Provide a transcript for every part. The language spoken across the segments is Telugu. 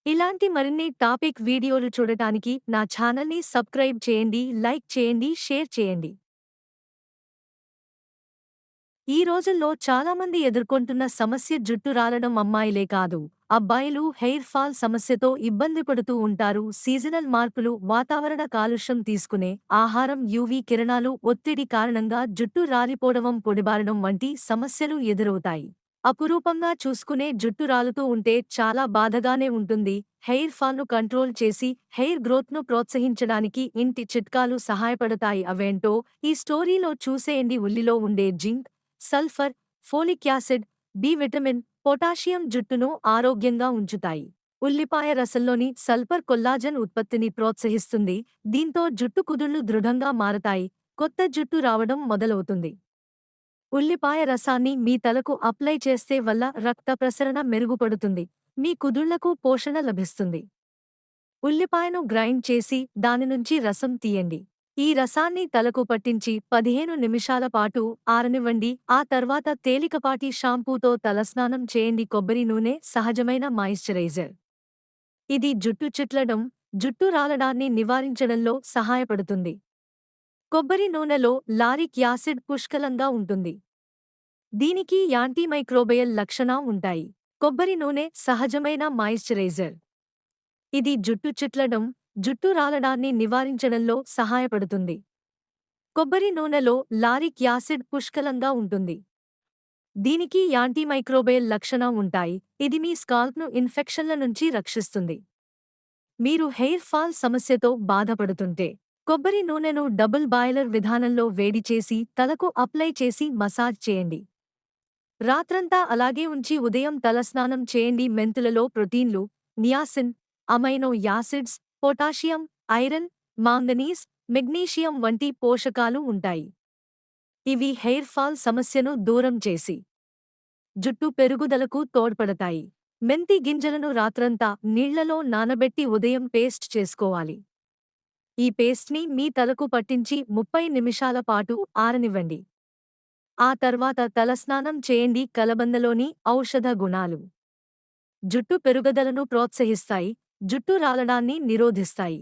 ఇలాంటి మరిన్ని టాపిక్ వీడియోలు చూడటానికి నా ఛానల్ని సబ్స్క్రైబ్ చేయండి, లైక్ చేయండి, షేర్ చేయండి. ఈ రోజుల్లో చాలామంది ఎదుర్కొంటున్న సమస్య జుట్టు రాలడం అమ్మాయిలే కాదు, అబ్బాయిలు హెయిర్ ఫాల్ సమస్యతో ఇబ్బంది పడుతూ ఉంటారు. సీజనల్ మార్పులు, వాతావరణ కాలుష్యం, తీసుకునే ఆహారం, యూవీ కిరణాలు, ఒత్తిడి కారణంగా జుట్టు రాలిపోవడం, పొడిబారడం వంటి సమస్యలు ఎదురవుతాయి. అపురూపంగా చూసుకునే జుట్టు రాలుతూ ఉంటే చాలా బాధగానే ఉంటుంది. హెయిర్ ఫాల్ను కంట్రోల్ చేసి హెయిర్ గ్రోత్ను ప్రోత్సహించడానికి ఇంటి చిట్కాలు సహాయపడతాయి. అవేంటో ఈ స్టోరీలో చూసేయండి. ఉల్లిలో ఉండే zinc, sulphur, folic acid, B vitamin, potassium జుట్టును ఆరోగ్యంగా ఉంచుతాయి. ఉల్లిపాయ రసంలోని సల్ఫర్ కొల్లాజన్ ఉత్పత్తిని ప్రోత్సహిస్తుంది. దీంతో జుట్టు కుదుళ్లు దృఢంగా మారతాయి, కొత్త జుట్టు రావడం మొదలవుతుంది. ఉల్లిపాయ రసాన్ని మీ తలకు అప్లై చేస్తే వల్ల రక్త ప్రసరణ మెరుగుపడుతుంది, మీ కుదుళ్లకు పోషణ లభిస్తుంది. ఉల్లిపాయను గ్రైండ్ చేసి దాని నుంచి రసం తీయండి. ఈ రసాన్ని తలకు పట్టించి 15 నిమిషాల పాటు ఆరనివ్వండి. ఆ తర్వాత తేలికపాటి షాంపూతో తలస్నానం చేయండి. కొబ్బరి నూనె సహజమైన మాయిశ్చరైజర్. ఇది జుట్టు చిట్లడం, జుట్టు రాలడాన్ని నివారించడంలో సహాయపడుతుంది. కొబ్బరి నూనెలో లారిక్ యాసిడ్ పుష్కలంగా ఉంటుంది. దీనికి యాంటీమైక్రోబియల్ లక్షణం ఉంటాయి. కొబ్బరి నూనె సహజమైన మాయిశ్చరైజర్. ఇది జుట్టు చిట్లడం, జుట్టు రాలడాన్ని నివారించడంలో సహాయపడుతుంది. కొబ్బరి నూనెలో లారిక్ యాసిడ్ పుష్కలంగా ఉంటుంది. దీనికి యాంటీమైక్రోబియల్ లక్షణం ఉంటాయి. ఇది మీ స్కాల్ప్ను ఇన్ఫెక్షన్ల నుంచి రక్షిస్తుంది. మీరు హెయిర్ ఫాల్ సమస్యతో బాధపడుతుంటే కొబ్బరి నూనెను డబుల్ బాయిలర్ విధానంలో వేడి చేసి తలకు అప్లై చేసి మసాజ్ చేయండి. రాత్రంతా అలాగే ఉంచి ఉదయం తలస్నానం చేయండి. మెంతులలో ప్రోటీన్లు, niacin, amino acids, potassium, iron, manganese, magnesium వంటి పోషకాలు ఉంటాయి. ఇవి హెయిర్ ఫాల్ సమస్యను దూరం చేసి జుట్టు పెరుగుదలకు తోడ్పడతాయి. మెంతి గింజలను రాత్రంతా నీళ్లలో నానబెట్టి ఉదయం పేస్ట్ చేసుకోవాలి. ఈ పేస్ట్ని మీ తలకు పట్టించి 30 నిమిషాల పాటు ఆరనివ్వండి. ఆ తర్వాత తలస్నానం చేయండి. కలబందలోని ఔషధ గుణాలు జుట్టు పెరుగుదలను ప్రోత్సహిస్తాయి, జుట్టు రాలడాన్ని నిరోధిస్తాయి.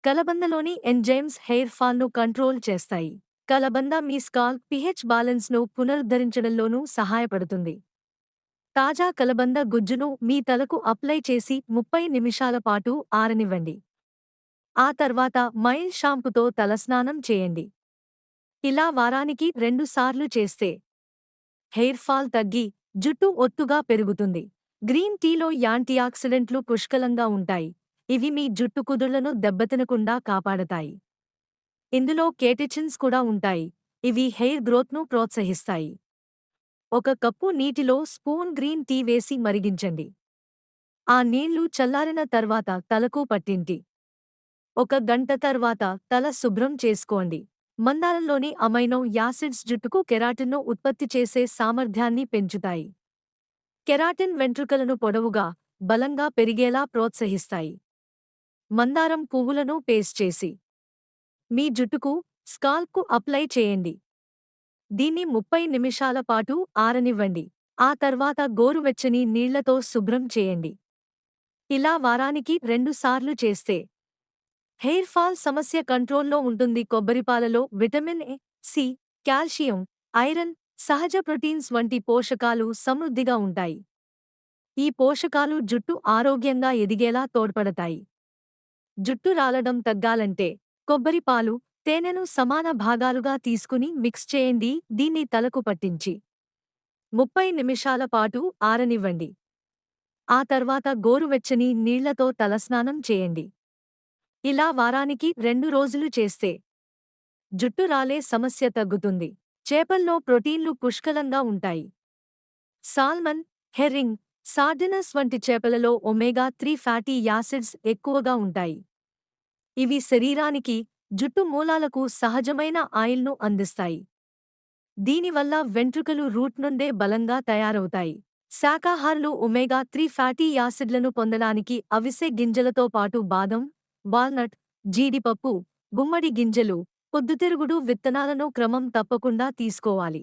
కలబందలోని ఎంజైమ్స్ హెయిర్ ఫాల్ను కంట్రోల్ చేస్తాయి. కలబంద మీ స్కాల్ప్ pH బ్యాలెన్స్ను పునరుద్ధరించడంలోనూ సహాయపడుతుంది. తాజా కలబంద గుజ్జును మీ తలకు అప్లై చేసి 30 నిమిషాల పాటు ఆరనివ్వండి. ఆ తర్వాత మైల్డ్ షాంపుతో తలస్నానం చేయండి. ఇలా వారానికి 2 సార్లు చేస్తే హెయిర్ ఫాల్ తగ్గి జుట్టు ఒత్తుగా పెరుగుతుంది. గ్రీన్ టీలో యాంటీఆక్సిడెంట్లు పుష్కలంగా ఉంటాయి. ఇవి మీ జుట్టు కుదుళ్లను దెబ్బతినకుండా కాపాడతాయి. ఇందులో కేటెచిన్స్ కూడా ఉంటాయి. ఇవి హెయిర్ గ్రోత్ను ప్రోత్సహిస్తాయి. 1 కప్పు నీటిలో స్పూన్ గ్రీన్ టీ వేసి మరిగించండి. ఆ నీళ్లు చల్లారిన తర్వాత తలకు పట్టింటి 1 గంట తర్వాత తల శుభ్రం చేసుకోండి. మందారంలోని అమైనో యాసిడ్స్ జుట్టుకు కెరాటిన్ను ఉత్పత్తి చేసే సామర్థ్యాన్ని పెంచుతాయి. కెరాటిన్ వెంట్రుకలను పొడవుగా, బలంగా పెరిగేలా ప్రోత్సహిస్తాయి. మందారం పువ్వులను పేస్ట్ చేసి మీ జుట్టుకు, స్కాల్ప్కు అప్లై చేయండి. దీన్ని 30 నిమిషాల పాటు ఆరనివ్వండి. ఆ తర్వాత గోరువెచ్చని నీళ్లతో శుభ్రం చేయండి. ఇలా వారానికి 2 సార్లు చేస్తే హెయిర్ ఫాల్ సమస్య కంట్రోల్లో ఉంటుంది. కొబ్బరిపాలలో vitamin A, C, calcium, iron, సహజ ప్రోటీన్స్ వంటి పోషకాలు సమృద్ధిగా ఉంటాయి. ఈ పోషకాలు జుట్టు ఆరోగ్యంగా ఎదిగేలా తోడ్పడతాయి. జుట్టు రాలడం తగ్గాలంటే కొబ్బరిపాలు, తేనెను సమాన భాగాలుగా తీసుకుని మిక్స్ చేయండి. దీన్ని తలకు పట్టించి 30 నిమిషాల పాటు ఆరనివ్వండి. ఆ తర్వాత గోరువెచ్చని నీళ్లతో తలస్నానం చేయండి. ఇలా వారానికి 2 రోజులు చేస్తే జుట్టు రాలే సమస్య తగ్గుతుంది. చేపల్లో ప్రోటీన్లు పుష్కలంగా ఉంటాయి. సాల్మన్, హెర్రింగ్, సార్డినస్ వంటి చేపలలో ఒమేగా-3 ఫ్యాటీ యాసిడ్స్ ఎక్కువగా ఉంటాయి. ఇవి శరీరానికి, జుట్టు మూలాలకు సహజమైన ఆయిల్ను అందిస్తాయి. దీనివల్ల వెంట్రుకలు రూట్ నుండే బలంగా తయారవుతాయి. శాకాహారులు ఒమేగా-3 ఫ్యాటీ యాసిడ్లను పొందడానికి అవిసె గింజలతో పాటు బాదం, వాల్నట్, జీడిపప్పు, గుమ్మడి గింజలు, పొద్దుతిరుగుడు విత్తనాలను క్రమం తప్పకుండా తీసుకోవాలి.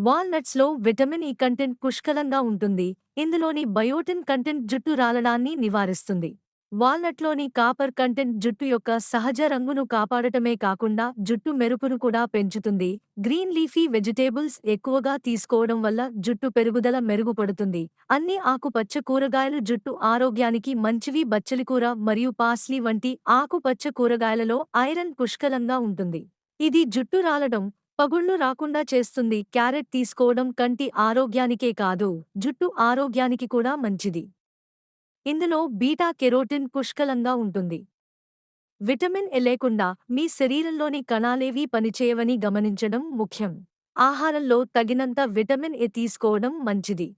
వాల్నట్స్ లో విటమిన్ ఇ కంటెంట్ పుష్కలంగా ఉంటుంది. ఇందులోని బయోటిన్ కంటెంట్ జుట్టు రాలడాన్ని నివారిస్తుంది. వాల్నట్లోని కాపర్ కంటెంట్ జుట్టు యొక్క సహజ రంగును కాపాడటమే కాకుండా జుట్టు మెరుపును కూడా పెంచుతుంది. గ్రీన్ లీఫీ వెజిటేబుల్స్ ఎక్కువగా తీసుకోవడం వల్ల జుట్టు పెరుగుదల మెరుగుపడుతుంది. అన్ని ఆకుపచ్చ కూరగాయలు జుట్టు ఆరోగ్యానికి మంచివి. బచ్చలికూర మరియు పార్స్లీ వంటి ఆకుపచ్చ కూరగాయలలో ఐరన్ పుష్కలంగా ఉంటుంది. ఇది జుట్టు రాలడం, పగుళ్లు రాకుండా చేస్తుంది. క్యారెట్ తీసుకోవడం కంటి ఆరోగ్యానికే కాదు, జుట్టు ఆరోగ్యానికి కూడా మంచిది. ఇందులో బీటా కెరోటిన్ పుష్కలంగా ఉంటుంది. విటమిన్ ఎ లేకుండా మీ శరీరంలోని కణాలేవీ పనిచేయవని గమనించడం ముఖ్యం. ఆహారంలో తగినంత విటమిన్ ఎ తీసుకోవడం మంచిది.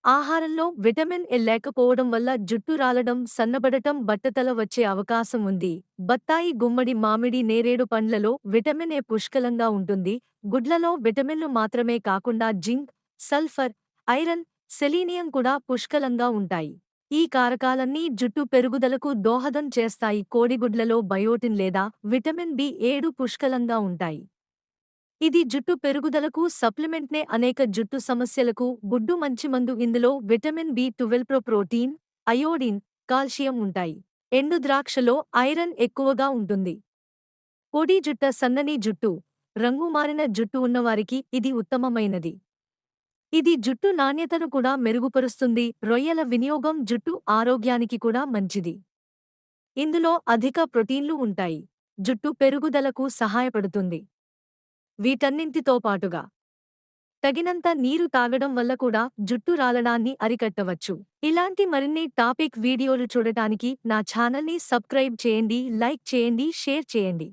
ఆహారంలో విటమిన్ ఎ లేకపోవడం వల్ల జుట్టు రాలడం, సన్నబడటం, బట్టతల వచ్చే అవకాశం ఉంది. బత్తాయి, గుమ్మడి, మామిడి, నేరేడు పండ్లలో విటమిన్ ఎ పుష్కలంగా ఉంటుంది. గుడ్లలో విటమిన్లు మాత్రమే కాకుండా జింక్, సల్ఫర్, ఐరన్, సెలీనియం కూడా పుష్కలంగా ఉంటాయి. ఈ కారకాలన్నీ జుట్టు పెరుగుదలకు దోహదం చేస్తాయి. కోడిగుడ్లలో బయోటిన్ లేదా విటమిన్ బి7 పుష్కలంగా ఉంటాయి. ఇది జుట్టు పెరుగుదలకు సప్లిమెంట్నే. అనేక జుట్టు సమస్యలకు గుడ్డు మంచి మందు. ఇందులో vitamin B12, protein, iodine, calcium ఉంటాయి. ఎండు ద్రాక్షలో ఐరన్ ఎక్కువగా ఉంటుంది. పొడి జుట్ట, సన్నని జుట్టు, రంగు మారిన జుట్టు ఉన్నవారికి ఇది ఉత్తమమైనది. ఇది జుట్టు నాణ్యతను కూడా మెరుగుపరుస్తుంది. రొయ్యల వినియోగం జుట్టు ఆరోగ్యానికి కూడా మంచిది. ఇందులో అధిక ప్రోటీన్లు ఉంటాయి. జుట్టు పెరుగుదలకు సహాయపడుతుంది. వీటన్నింటితో పాటుగా తగినంత నీరు తాగడం వల్ల కూడా జుట్టు రాలడాన్ని అరికట్టవచ్చు. ఇలాంటి మరిన్ని టాపిక్ వీడియోలు చూడటానికి నా ఛానల్ని సబ్స్క్రైబ్ చేయండి, లైక్ చేయండి, షేర్ చేయండి.